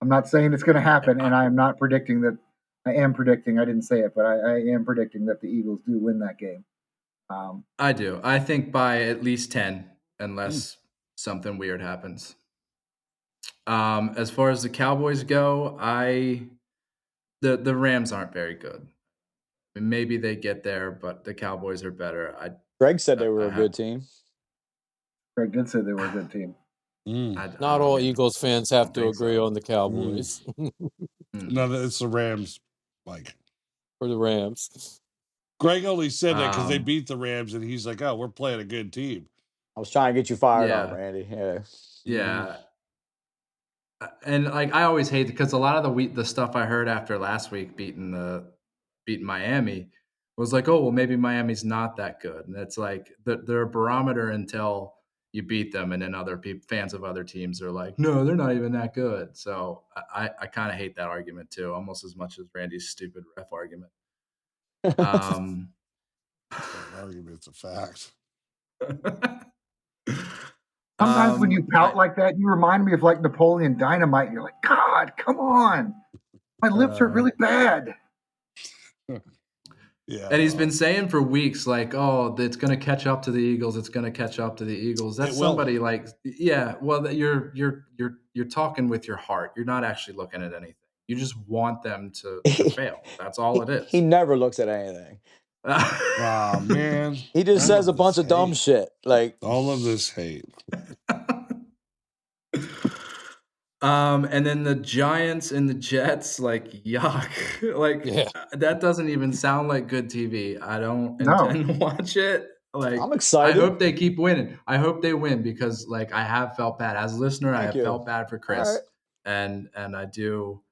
not saying it's going to happen, and I am not predicting that. I am predicting, I didn't say it, but I am predicting that the Eagles do win that game. I do. I think by at least 10, unless something weird happens. As far as the Cowboys go, the Rams aren't very good. Maybe they get there, but the Cowboys are better. Gregg said they were a good team. Gregg did say they were a good team. Not all Eagles fans have to agree on the Cowboys. No, it's the Rams, Mike. For the Rams. Gregg only said that because they beat the Rams, and he's like, "Oh, we're playing a good team." I was trying to get you fired up, Randy. Yeah. And like I always hate because a lot of the stuff I heard after last week beating Miami was like, oh well, maybe Miami's not that good, and it's like they're a barometer until you beat them, and then other fans of other teams are like, no, they're not even that good. So I kind of hate that argument too, almost as much as Randy's stupid ref argument. Argument's a fact. Sometimes when you pout like that, you remind me of like Napoleon Dynamite. You're like, God, come on. My lips hurt really bad. Yeah. And he's been saying for weeks, like, "Oh, it's going to catch up to the Eagles. It's going to catch up to the Eagles." That's It will. somebody like, yeah. Well, you're talking with your heart. You're not actually looking at anything. You just want them to fail. That's all it He is. never looks at anything. Ah, man. He just All says a of bunch this of dumb hate. shit. Like, All of this hate. And then the Giants and the Jets, like, yuck. Like, Yeah. that doesn't even sound like good TV. I don't No. intend to watch it. Like, I'm I excited. hope they keep winning. I hope they win because, like, I have felt bad as a listener. I Thank have you. felt bad for All Chris, right. and I do.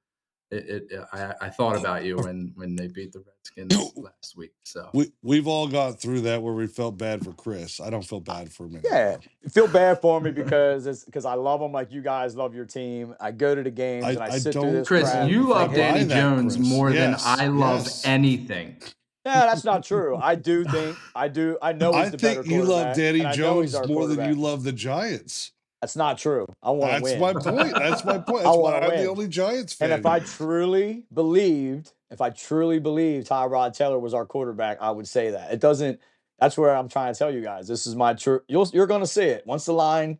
I thought about you when they beat the Redskins last week. So We've all gone through that where we felt bad for Chris. I don't feel bad for him anymore. Yeah, feel bad for me because I love him like you guys love your team. I go to the games and I sit through this Chris, crap. you love buy Danny that, Jones Chris. more than Yes, I love yes. anything. Yeah, that's not true. I do think I know he's I the better think you love quarterback, Danny and I know he's Jones our more than you quarterback. love the Giants. That's not true. I want to That's win. my point. That's my point. I That's want why to I'm win. the only Giants fan. And if I truly believed Tyrod Taylor was our quarterback, I would say that. It doesn't. That's where I'm trying to tell you guys. This is my true. You're going to see it once the line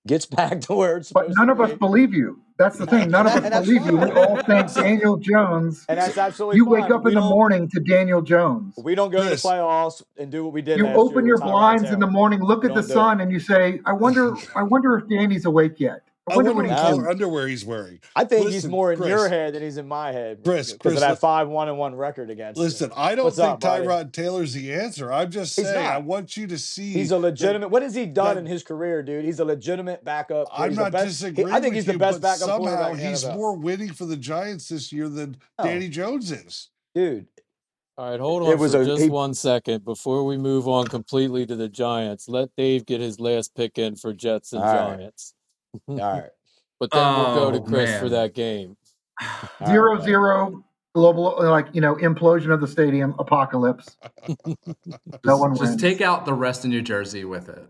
gets back to where it's But supposed none to of us be. believe you. That's the thing. None of us that's believe you. We fine. all think Daniel Jones. And that's absolutely You fine. wake up in the morning to Daniel Jones. We don't go to the Chris, playoffs and do what we did You last year open with your Tyrod blinds in the Taylor. morning, look We at the don't do sun, and you say, I wonder if Danny's awake yet. I wonder what what he's color doing. underwear he's wearing. I think he's Listen, more in Chris, your head than he's in my head Chris, because of that 5-1-1 record against you. Listen, I don't What's think up, buddy? Tyrod Taylor's the answer. I'm just He's saying, I not. want you to see. He's a legitimate. What has he done that- in his career, dude? He's a legitimate backup. I'm He's not the best. disagreeing I think with he's you, the best but backup somehow quarterback in the he's NFL. more winning for the Giants this year than No. Danny Jones is. Dude. All right, hold on for just 1 second before we move on completely to the Giants. Let Dave get his last pick in for Jets and Giants. All right. But then we'll go to Oh, Chris for man. that game. 0-0 global, implosion of the stadium, apocalypse. No one Just wins. take out the rest of New Jersey with it.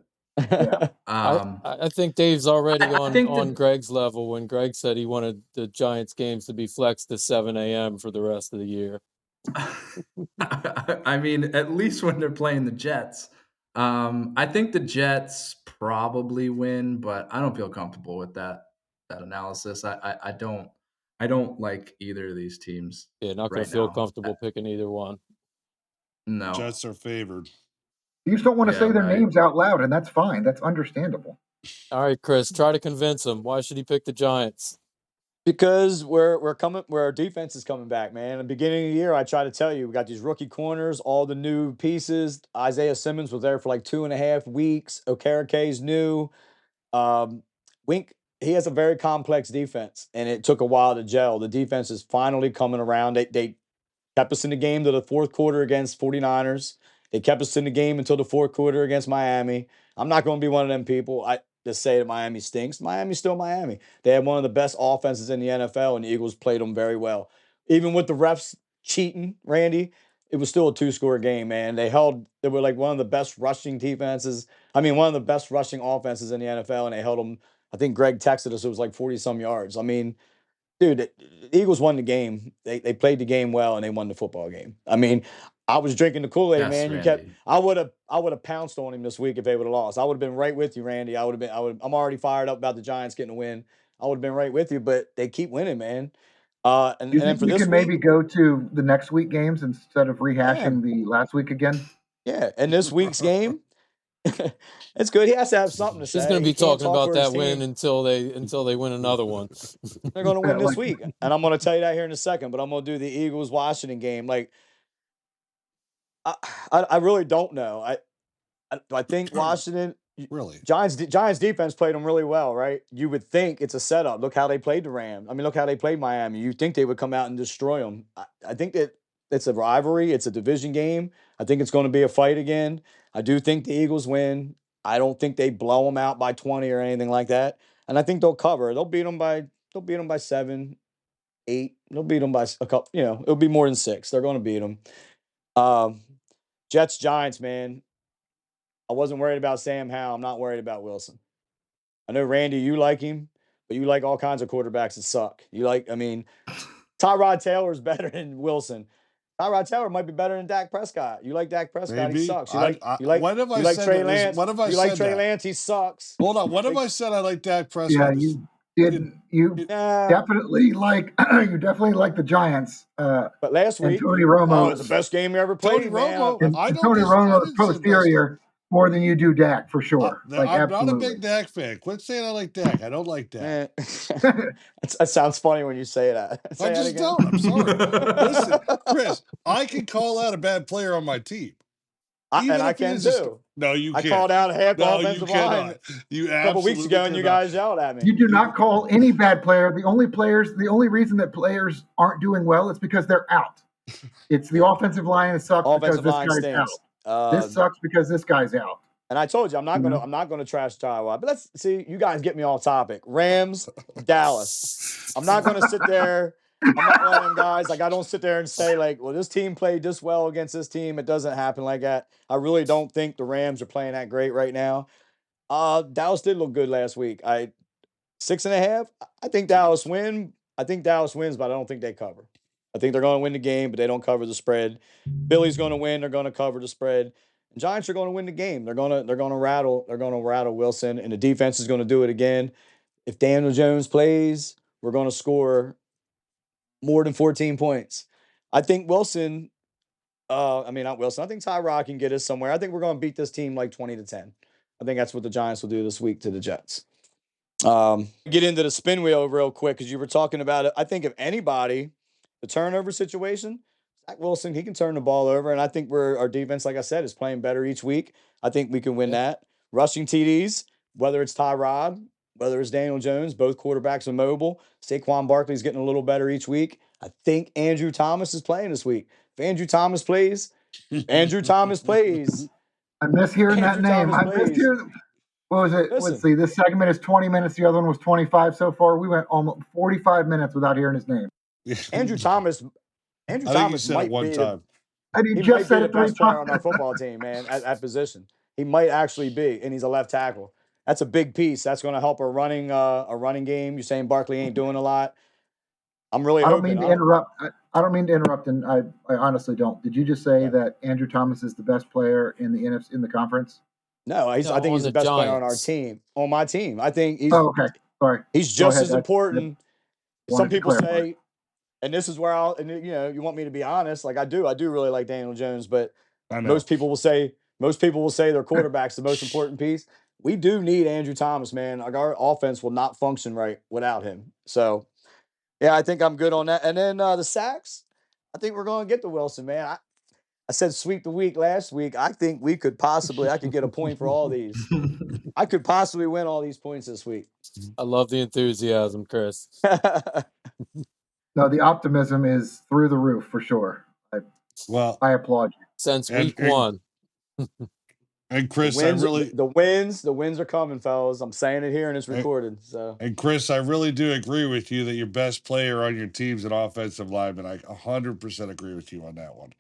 Yeah. I think Dave's already on that- Gregg's level when Gregg said he wanted the Giants games to be flexed to 7 a.m. for the rest of the year. I mean, at least when they're playing the Jets. I think the Jets probably win, but I don't feel comfortable with that analysis. I don't like either of these teams. Yeah, not going right to feel now. comfortable picking either one. No. Jets are favored. You just don't want to Yeah, say their right. names out loud, and that's fine. That's understandable. All right, Chris, try to convince him. Why should he pick the Giants? Because our defense is coming back, man. At the beginning of the year, I try to tell you, we got these rookie corners, all the new pieces. Isaiah Simmons was there for like 2.5 weeks. Okereke's new. Wink, he has a very complex defense, and it took a while to gel. The defense is finally coming around. They kept us in the game to the fourth quarter against 49ers. They kept us in the game until the fourth quarter against Miami. I'm not going to be one of them people. I just say that Miami stinks. Miami's still Miami. They have one of the best offenses in the NFL, and the Eagles played them very well. Even with the refs cheating, Randy, it was still a 2-score game, man. They were like one of the best rushing defenses. One of the best rushing offenses in the NFL, and they held them. I think Gregg texted us, it was like 40-some yards. Dude, the Eagles won the game. They played the game well, and they won the football game. I was drinking the Kool-Aid, Yes, man. Randy. I would have pounced on him this week if they would have lost. I would have been right with you, Randy. I'm already fired up about the Giants getting a win. I would have been right with you, but they keep winning, man. And You then think for we this can week, maybe go to the next week games instead of rehashing the last week again? yeah. And this week's game, it's good. He has to have something to say. He's going to be He can't talking talk about for his that win team. until they win another one. They're going to win Yeah, this week, and I'm going to tell you that here in a second. But I'm going to do the Eagles-Washington game. I really don't know. I think Washington Really? Giants defense played them really well, right? You would think it's a setup. Look how they played the Rams. Look how they played Miami. You think they would come out and destroy them. I think that it's a rivalry. It's a division game. I think it's going to be a fight again. I do think the Eagles win. I don't think they blow them out by 20 or anything like that. And I think they'll cover. They'll beat them by 7, 8. They'll beat them by a couple. It'll be more than 6. They're going to beat them. Jets Giants, man. I wasn't worried about Sam Howell. I'm not worried about Wilson. I know, Randy, you like him, but you like all kinds of quarterbacks that suck. Tyrod Taylor's better than Wilson. Tyrod Taylor might be better than Dak Prescott. You like Dak Prescott? He Maybe. sucks. When have I you like said Trey that? Lance? When have I You said like Trey that? Lance? He sucks. Hold on. When have I said I like Dak Yeah, Prescott? you didn't. You definitely like the Giants. But last and week, Tony it Romo was the best game you ever Tony played, man. Romo. and I Tony Romo is didn't say best game. posterior more than you do Dak for sure. Like I'm not a absolutely. big Dak fan. Quit saying I like Dak. I don't like Dak. Man, that sounds funny when you say that. Say I that just again. don't. I'm sorry. Listen, Chris, I can call out a bad player on my team. I can too. No, you I can't. called out half the No, offensive you line cannot. You a couple weeks ago, and you guys yelled at me. You do not call any bad player. The only reason that players aren't doing well is because they're out. It's the offensive line. It sucks because this guy's out. This sucks because this guy's out. And I told you I'm not gonna trash Tyrod. But let's see. You guys get me off topic. Rams, Dallas. I'm not gonna sit there. I'm not one of them guys. Like I don't sit there and say like, well, this team played this well against this team. It doesn't happen like that. I really don't think the Rams are playing that great right now. Dallas did look good last week. 6.5. I think Dallas win. I think Dallas wins, but I don't think they cover. I think they're going to win the game, but they don't cover the spread. Philly's going to win. They're going to cover the spread. And Giants are going to win the game. They're going to rattle Wilson, and the defense is going to do it again. If Daniel Jones plays, we're going to score more than 14 points. I think Wilson. Not Wilson. I think Tyrod can get us somewhere. I think we're going to beat this team like 20-10. I think that's what the Giants will do this week to the Jets. Get into the spin wheel real quick because you were talking about it. I think if anybody, the turnover situation, Zach Wilson, he can turn the ball over, and I think our defense, like I said, is playing better each week. I think we can win that. Rushing TDs, whether it's Tyrod, whether it's Daniel Jones, both quarterbacks are mobile. Saquon Barkley's getting a little better each week. I think Andrew Thomas is playing this week. If Andrew Thomas plays, Andrew Thomas plays. I miss hearing that name. I miss hearing. What was it? Let's see. This segment is 20 minutes. The other one was 25 so far. We went almost 45 minutes without hearing his name. Andrew Thomas. Andrew I think Thomas you said might it one be time. he might be the best player on our football team, man, at position. He might actually be, and he's a left tackle. That's a big piece. That's going to help a running game. You're saying Barkley ain't doing a lot. I'm really hoping. I don't mean to interrupt, and I honestly don't. Did you just say that Andrew Thomas is the best player in the NFC in the conference? No, I think he's the best player on our team. On my team, I think he's. Oh, okay. Sorry. He's just as important. Some people say, and this is where you want me to be honest. Like I do really like Daniel Jones, but most people will say their quarterback's the most important piece. We do need Andrew Thomas, man. Like our offense will not function right without him. So, yeah, I think I'm good on that. And then the sacks, I think we're going to get to Wilson, man. I said sweep the week last week. I think I could get a point for all these. I could possibly win all these points this week. I love the enthusiasm, Chris. No, the optimism is through the roof for sure. I applaud you. Since week one. And Chris, the wins are coming, fellas. I'm saying it here and it's recorded. And Chris, I really do agree with you that your best player on your team's an offensive lineman. I 100% agree with you on that one.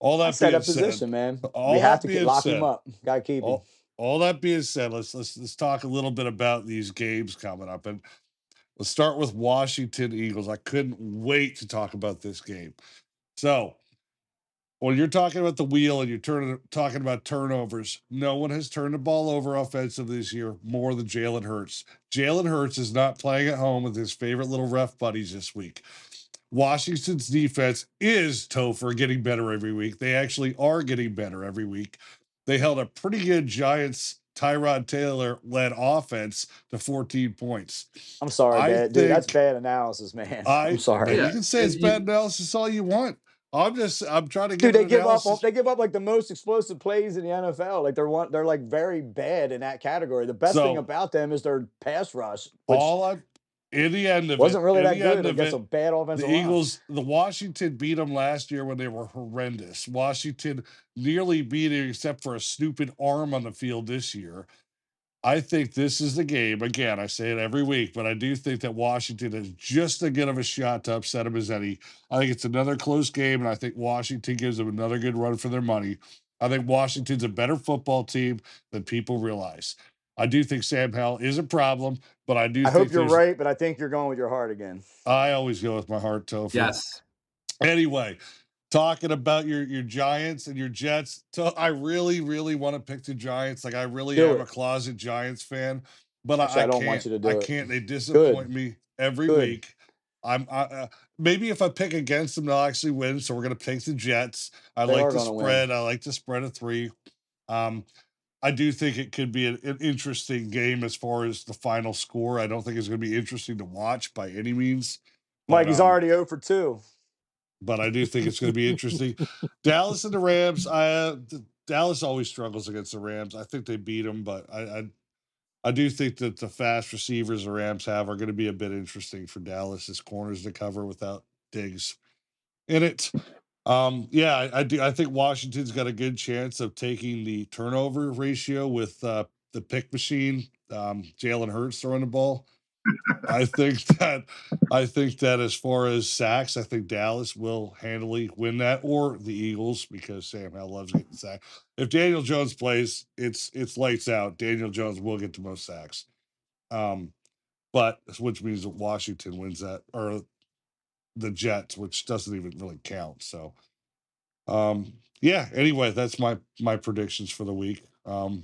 All that being said, man. We have to lock him up. Gotta keep him. All that being said, let's talk a little bit about these games coming up, and let's start with Washington Eagles. I couldn't wait to talk about this game. So, when you're talking about the wheel and you're talking about turnovers, no one has turned the ball over offensively this year more than Jalen Hurts. Jalen Hurts is not playing at home with his favorite little ref buddies this week. Washington's defense is, Topher, getting better every week. They actually are getting better every week. They held a pretty good Giants Tyrod Taylor-led offense to 14 points. I'm sorry, dude. That's bad analysis, man. I'm sorry. You can say it's bad analysis all you want. I'm trying to get. Dude, they give up like the most explosive plays in the NFL. Like they're like very bad in that category. The best thing about them is their pass rush. In the end of wasn't it, really that good against a bad offensive line. The Washington beat them last year when they were horrendous. Washington nearly beat it except for a stupid arm on the field this year. I think this is the game. Again, I say it every week, but I do think that Washington is just as good of a shot to upset them as any. I think it's another close game, and I think Washington gives them another good run for their money. I think Washington's a better football team than people realize. I do think Sam Howell is a problem, but I hope you're right, but I think you're going with your heart again. I always go with my heart, Topher. Yes. Anyway, talking about your Giants and your Jets. So I really, really want to pick the Giants. Like I really Do am it. a closet Giants fan, but Actually, I I don't can't. want you to I do it. can't. They disappoint me every Good. week. Maybe if I pick against them, they'll actually win. So we're gonna pick the Jets. I They like are the gonna win. spread. I like the spread of 3. I do think it could be an interesting game as far as the final score. I don't think it's going to be interesting to watch by any means. Mikey's already 0 for 2. But I do think it's going to be interesting. Dallas and the Rams. Dallas always struggles against the Rams. I think they beat them, but I do think that the fast receivers the Rams have are going to be a bit interesting for Dallas as corners to cover without Diggs in it. Yeah, I do. I think Washington's got a good chance of taking the turnover ratio with the pick machine. Jalen Hurts throwing the ball. I think that as far as sacks, I think Dallas will handily win that, or the Eagles, because Sam Howell loves getting sacked. If Daniel Jones plays, it's lights out. Daniel Jones will get the most sacks. But which means that Washington wins that, or the Jets, which doesn't even really count. So yeah, anyway, that's my predictions for the week. I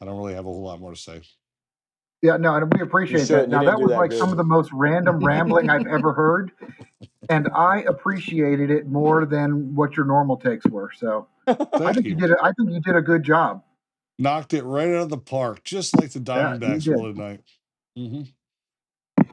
don't really have a whole lot more to say. Yeah, no, and we appreciate that. shouldn't. You Now, didn't that do was that like good. some of the most random rambling I've ever heard, and I appreciated it more than what your normal takes were. So I Thank think you. I think you did a good job. Knocked it right out of the park, just like the Yeah, you Diamondbacks did. will tonight. Mm-hmm.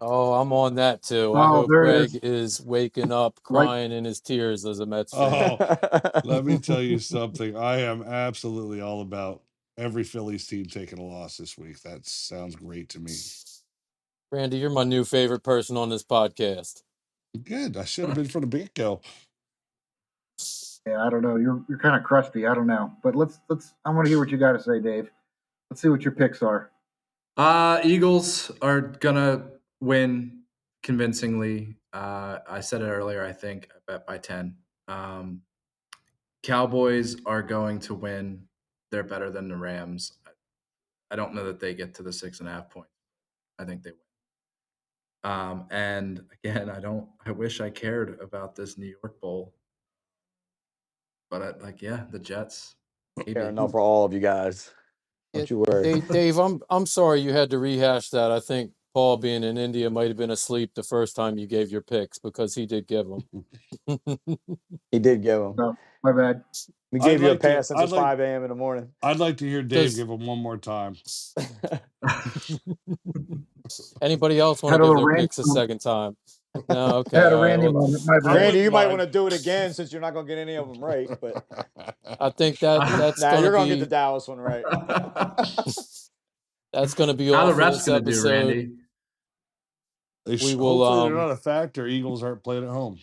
Oh, I'm on that too. I Oh, hope there it Greg is. is waking up Right. crying in his tears as a Mets fan. Oh, let me tell you something. I am absolutely all about every Phillies team taking a loss this week. That sounds great to me. Randy, you're my new favorite person on this podcast. Good. I should have been from the get-go. Yeah, I don't know. You're kind of crusty. I don't know, but let's. I want to hear what you got to say, Dave. Let's see what your picks are. Eagles are gonna win convincingly. I said it earlier. I think I bet by 10. Cowboys are going to win. They're better than the Rams. I don't know that they get to the 6.5 points. I think they win. And again, I wish I cared about this New York Bowl, but the Jets. Fair enough for all of you guys. Don't you worry. Dave, I'm sorry you had to rehash that. I think Paul, being in India, might have been asleep the first time you gave your picks, because he did give them. He did give them. No, my bad. We gave you a like to- pass since I'd it's like- 5 a.m. in the morning. I'd like to hear Dave Does- give him one more time. Anybody else want Had to a give their Randy picks a moment. second time? No, okay. Had a all right, Randy well, moment. My bad. Randy, you might mind. want to do it again since you're not going to get any of them right. But I think that's nah, you're going going to to get the be Dallas one right. that's going to be How all the for refs this gonna do, episode. Randy? We will, Hopefully they're not a factor. Eagles aren't playing at home.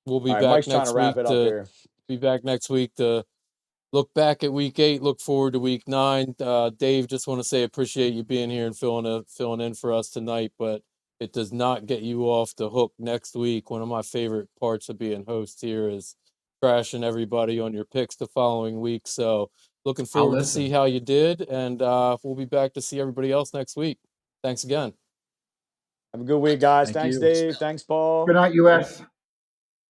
We'll be All right, back Mike's trying next to wrap week it up here. be back next week to look back at week 8, look forward to week 9. Dave, just want to say appreciate you being here and filling in for us tonight, but it does not get you off the hook next week. One of my favorite parts of being host here is crashing everybody on your picks the following week. So looking forward to see listen. how you did, and we'll be back to see everybody else next week. Thanks again. Have a good week, guys. Thank Thanks, you. Dave. Thanks, Paul. Good night, US.